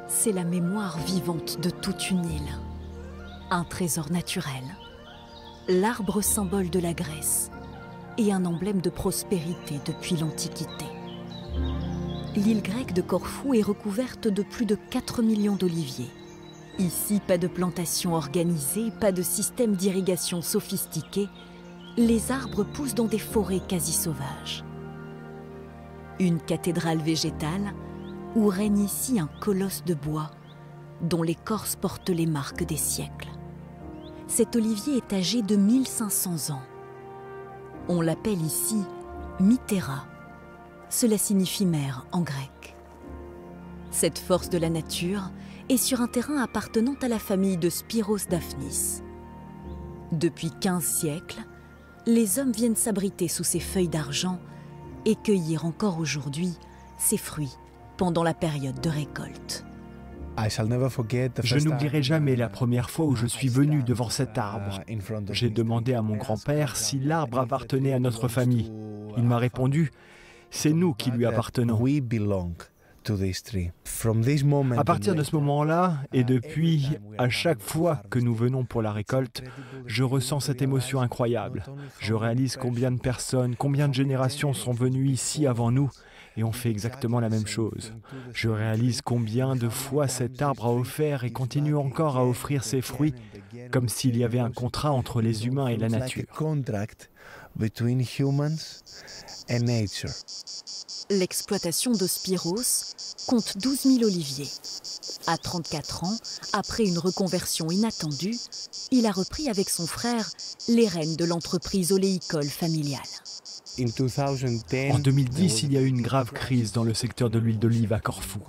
C'est la mémoire vivante de toute une île. Un trésor naturel, l'arbre symbole de la Grèce et un emblème de prospérité depuis l'Antiquité. L'île grecque de Corfou est recouverte de plus de 4 millions d'oliviers. Ici, pas de plantation organisée, pas de système d'irrigation sophistiqué. Les arbres poussent dans des forêts quasi sauvages. Une cathédrale végétale où règne ici un colosse de bois dont l'écorce porte les marques des siècles. Cet olivier est âgé de 1500 ans. On l'appelle ici Mythéra. Cela signifie mère en grec. Cette force de la nature est sur un terrain appartenant à la famille de Spyros Daphnis. Depuis 15 siècles, les hommes viennent s'abriter sous ces feuilles d'argent et cueillir encore aujourd'hui ses fruits pendant la période de récolte. Je n'oublierai jamais la première fois où je suis venu devant cet arbre. J'ai demandé à mon grand-père si l'arbre appartenait à notre famille. Il m'a répondu « C'est nous qui lui appartenons ». À partir de ce moment-là, et depuis, à chaque fois que nous venons pour la récolte, je ressens cette émotion incroyable. Je réalise combien de personnes, combien de générations sont venues ici avant nous et ont fait exactement la même chose. Je réalise combien de fois cet arbre a offert et continue encore à offrir ses fruits, comme s'il y avait un contrat entre les humains et la nature. L'exploitation de Spyros compte 12 000 oliviers. À 34 ans, après une reconversion inattendue, il a repris avec son frère les rênes de l'entreprise oléicole familiale. En 2010, il y a eu une grave crise dans le secteur de l'huile d'olive à Corfou.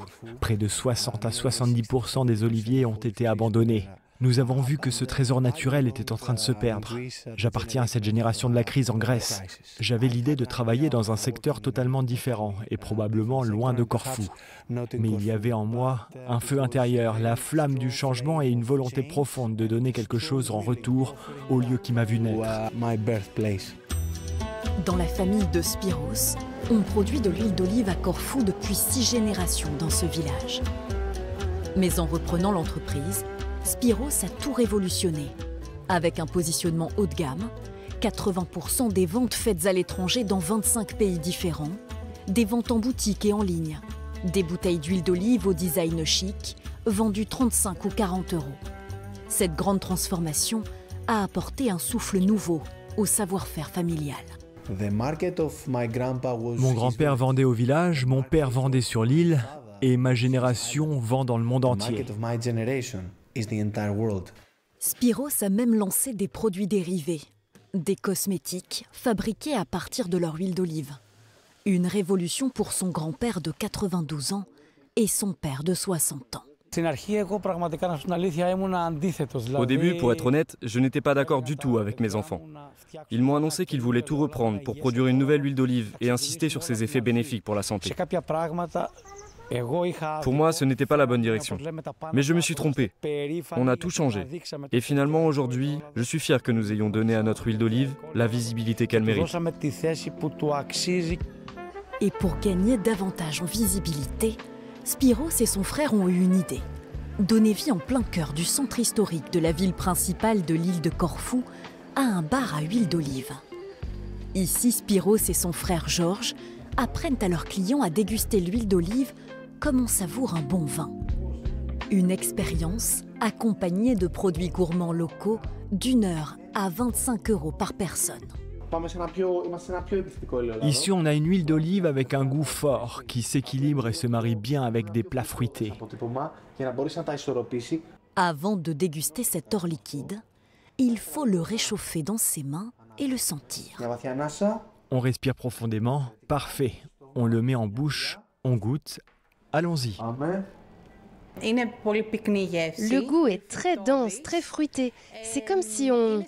Près de 60 à 70% des oliviers ont été abandonnés. Nous avons vu que ce trésor naturel était en train de se perdre. J'appartiens à cette génération de la crise en Grèce. J'avais l'idée de travailler dans un secteur totalement différent et probablement loin de Corfou. Mais il y avait en moi un feu intérieur, la flamme du changement et une volonté profonde de donner quelque chose en retour au lieu qui m'a vu naître. Dans la famille de Spyros, on produit de l'huile d'olive à Corfou depuis 6 générations dans ce village. Mais en reprenant l'entreprise, Spyros a tout révolutionné. Avec un positionnement haut de gamme, 80% des ventes faites à l'étranger dans 25 pays différents, des ventes en boutique et en ligne, des bouteilles d'huile d'olive au design chic, vendues 35 ou 40 euros. Cette grande transformation a apporté un souffle nouveau au savoir-faire familial. Mon grand-père vendait au village, mon père vendait sur l'île et ma génération vend dans le monde entier. Spyros a même lancé des produits dérivés, des cosmétiques fabriqués à partir de leur huile d'olive. Une révolution pour son grand-père de 92 ans et son père de 60 ans. Au début, pour être honnête, je n'étais pas d'accord du tout avec mes enfants. Ils m'ont annoncé qu'ils voulaient tout reprendre pour produire une nouvelle huile d'olive et insister sur ses effets bénéfiques pour la santé. Pour moi, ce n'était pas la bonne direction. Mais je me suis trompé. On a tout changé. Et finalement, aujourd'hui, je suis fier que nous ayons donné à notre huile d'olive la visibilité qu'elle mérite. Et pour gagner davantage en visibilité, Spyros et son frère ont eu une idée. Donner vie en plein cœur du centre historique de la ville principale de l'île de Corfou à un bar à huile d'olive. Ici, Spyros et son frère Georges apprennent à leurs clients à déguster l'huile d'olive comme on savoure un bon vin. Une expérience accompagnée de produits gourmands locaux d'1 heure à 25 euros par personne. Ici, on a une huile d'olive avec un goût fort qui s'équilibre et se marie bien avec des plats fruités. Avant de déguster cet or liquide, il faut le réchauffer dans ses mains et le sentir. On respire profondément. Parfait. On le met en bouche, on goûte. Allons-y. Le goût est très dense, très fruité. C'est comme si on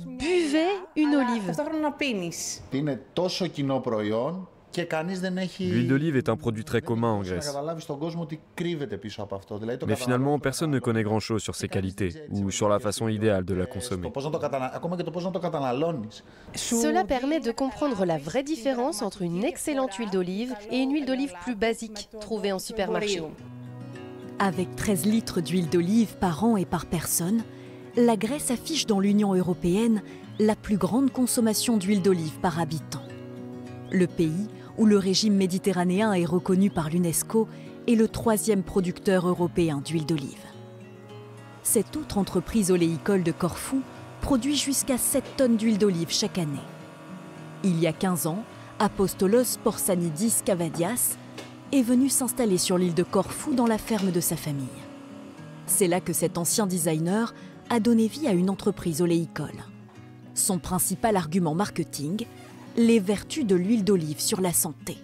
buvait une olive. L'huile d'olive est un produit très commun en Grèce. Mais finalement, personne ne connaît grand-chose sur ses qualités ou sur la façon idéale de la consommer. Cela permet de comprendre la vraie différence entre une excellente huile d'olive et une huile d'olive plus basique, trouvée en supermarché. Avec 13 litres d'huile d'olive par an et par personne, la Grèce affiche dans l'Union européenne la plus grande consommation d'huile d'olive par habitant. Le pays, où le régime méditerranéen est reconnu par l'UNESCO, est le 3e producteur européen d'huile d'olive. Cette autre entreprise oléicole de Corfou produit jusqu'à 7 tonnes d'huile d'olive chaque année. Il y a 15 ans, Apostolos Porsanidis Kavadias est venu s'installer sur l'île de Corfou dans la ferme de sa famille. C'est là que cet ancien designer a donné vie à une entreprise oléicole. Son principal argument marketing, les vertus de l'huile d'olive sur la santé.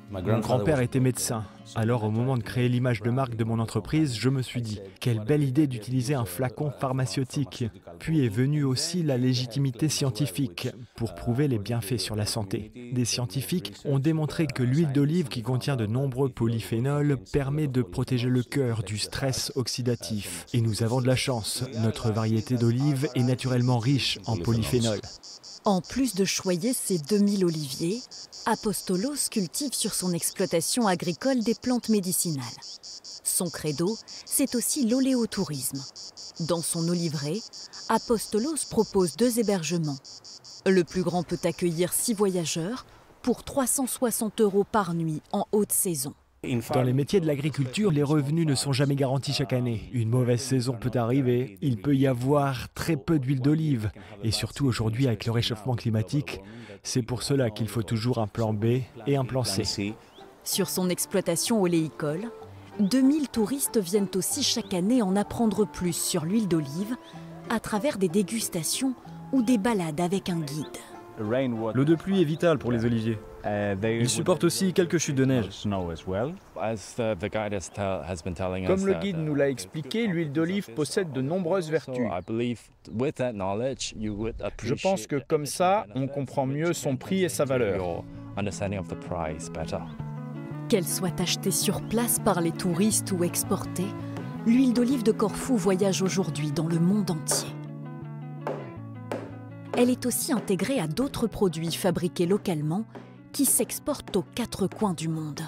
Mon grand-père était médecin. Alors, au moment de créer l'image de marque de mon entreprise, je me suis dit, quelle belle idée d'utiliser un flacon pharmaceutique. Puis est venue aussi la légitimité scientifique pour prouver les bienfaits sur la santé. Des scientifiques ont démontré que l'huile d'olive, qui contient de nombreux polyphénols, permet de protéger le cœur du stress oxydatif. Et nous avons de la chance. Notre variété d'olive est naturellement riche en polyphénols. En plus de choyer ses 2000 oliviers, Apostolos cultive sur son exploitation agricole des plantes médicinales. Son credo, c'est aussi l'oléotourisme. Dans son oliveraie, Apostolos propose 2 hébergements. Le plus grand peut accueillir 6 voyageurs pour 360 € par nuit en haute saison. Dans les métiers de l'agriculture, les revenus ne sont jamais garantis chaque année. Une mauvaise saison peut arriver, il peut y avoir très peu d'huile d'olive. Et surtout aujourd'hui, avec le réchauffement climatique, c'est pour cela qu'il faut toujours un plan B et un plan C. Sur son exploitation oléicole, 2000 touristes viennent aussi chaque année en apprendre plus sur l'huile d'olive à travers des dégustations ou des balades avec un guide. L'eau de pluie est vitale pour les oliviers. Ils supportent aussi quelques chutes de neige. Comme le guide nous l'a expliqué, l'huile d'olive possède de nombreuses vertus. Je pense que comme ça, on comprend mieux son prix et sa valeur. Qu'elle soit achetée sur place par les touristes ou exportée, l'huile d'olive de Corfou voyage aujourd'hui dans le monde entier. Elle est aussi intégrée à d'autres produits fabriqués localement qui s'exportent aux 4 coins du monde.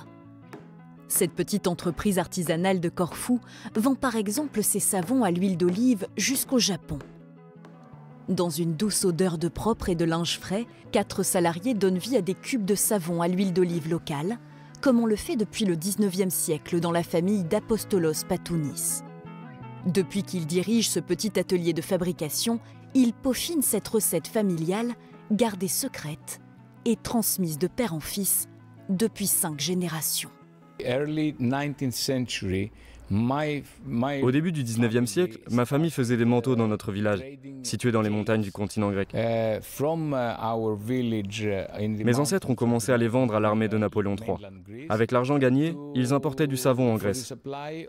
Cette petite entreprise artisanale de Corfou vend par exemple ses savons à l'huile d'olive jusqu'au Japon. Dans une douce odeur de propre et de linge frais, 4 salariés donnent vie à des cubes de savon à l'huile d'olive locale, comme on le fait depuis le 19e siècle dans la famille d'Apostolos Patounis. Depuis qu'il dirige ce petit atelier de fabrication, il peaufine cette recette familiale, gardée secrète et transmise de père en fils depuis 5 générations. Au début du 19e siècle, ma famille faisait des manteaux dans notre village, situé dans les montagnes du continent grec. Mes ancêtres ont commencé à les vendre à l'armée de Napoléon III. Avec l'argent gagné, ils importaient du savon en Grèce.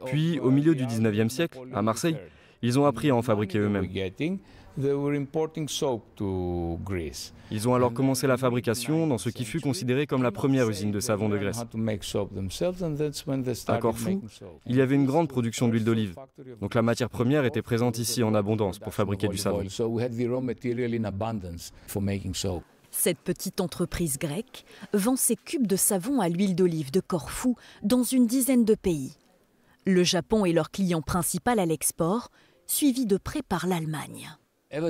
Puis, au milieu du 19e siècle, à Marseille, ils ont appris à en fabriquer eux-mêmes. Ils ont alors commencé la fabrication dans ce qui fut considéré comme la première usine de savon de Grèce. À Corfou, il y avait une grande production d'huile d'olive, donc la matière première était présente ici en abondance pour fabriquer du savon. Cette petite entreprise grecque vend ses cubes de savon à l'huile d'olive de Corfou dans une dizaine de pays. Le Japon est leur client principal à l'export, suivi de près par l'Allemagne. Quand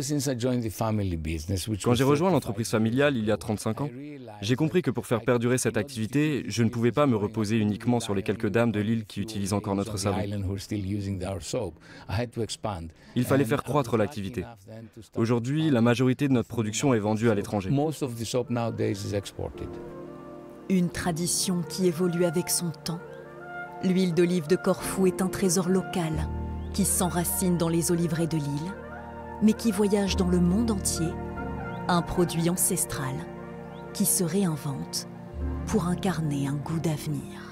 j'ai rejoint l'entreprise familiale il y a 35 ans, j'ai compris que pour faire perdurer cette activité, je ne pouvais pas me reposer uniquement sur les quelques dames de l'île qui utilisent encore notre savon. Il fallait faire croître l'activité. Aujourd'hui, la majorité de notre production est vendue à l'étranger. Une tradition qui évolue avec son temps. L'huile d'olive de Corfou est un trésor local qui s'enracine dans les oliveraies de l'île, mais qui voyage dans le monde entier, un produit ancestral qui se réinvente pour incarner un goût d'avenir.